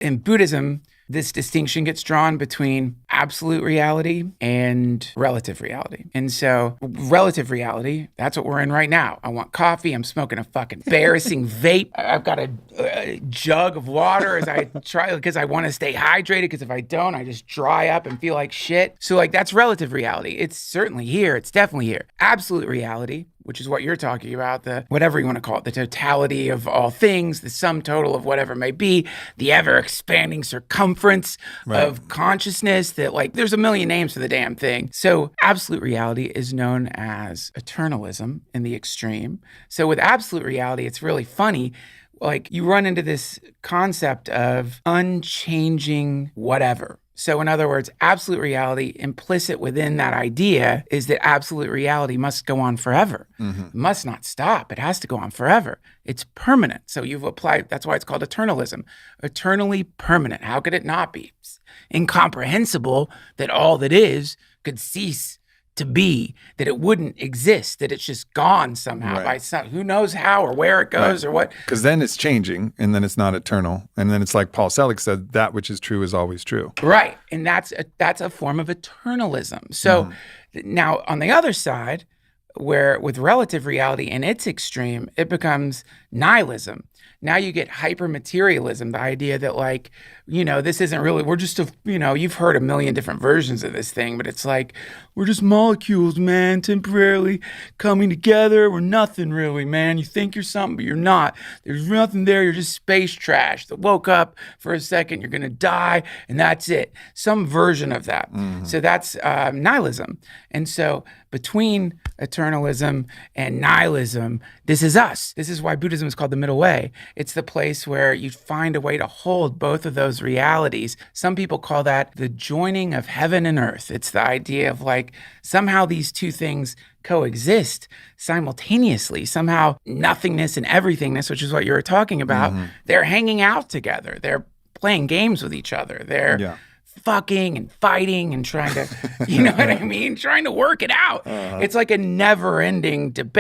in Buddhism, this distinction gets drawn between absolute reality and relative reality. And so relative reality, that's what we're in right now. I want coffee. I'm smoking a fucking embarrassing vape. I've got a jug of water as I try, because I want to stay hydrated, because if I don't, I just dry up and feel like shit. So like that's relative reality. It's certainly here. It's definitely here. Absolute reality, which is what you're talking about, the whatever you want to call it, the totality of all things, the sum total of whatever may be, the ever-expanding circumference of consciousness, that like there's a million names for the damn thing. So absolute reality is known as eternalism in the extreme. So with absolute reality, it's really funny. Like you run into this concept of unchanging whatever. So in other words, absolute reality, implicit within that idea is that absolute reality must go on forever. It must not stop. It has to go on forever. It's permanent. So you've applied, that's why it's called eternalism. Eternally permanent. How could it not be? It's incomprehensible that all that is could cease to be, that it wouldn't exist, that it's just gone somehow by some, who knows how or where it goes or what. Because then it's changing and then it's not eternal. And then it's like Paul Selig said, that which is true is always true. Right. And that's a form of eternalism. So now on the other side, where with relative reality in its extreme, it becomes nihilism. Now you get hyper-materialism, the idea that like, you know, this isn't really, we're just you've heard a million different versions of this thing, but it's like, we're just molecules, man, temporarily coming together. We're nothing really, man. You think you're something, but you're not. There's nothing there. You're just space trash that woke up for a second. You're going to die, and that's it. Some version of that. So that's nihilism. And so between eternalism and nihilism, this is us. This is why Buddhism is called the middle way. It's the place where you find a way to hold both of those realities. Some people call that the joining of heaven and earth. It's the idea of like somehow these two things coexist simultaneously. Somehow nothingness and everythingness, which is what you were talking about, they're hanging out together. They're playing games with each other. They're fucking and fighting and trying to, you know what I mean? Trying to work it out. It's like a never-ending debate.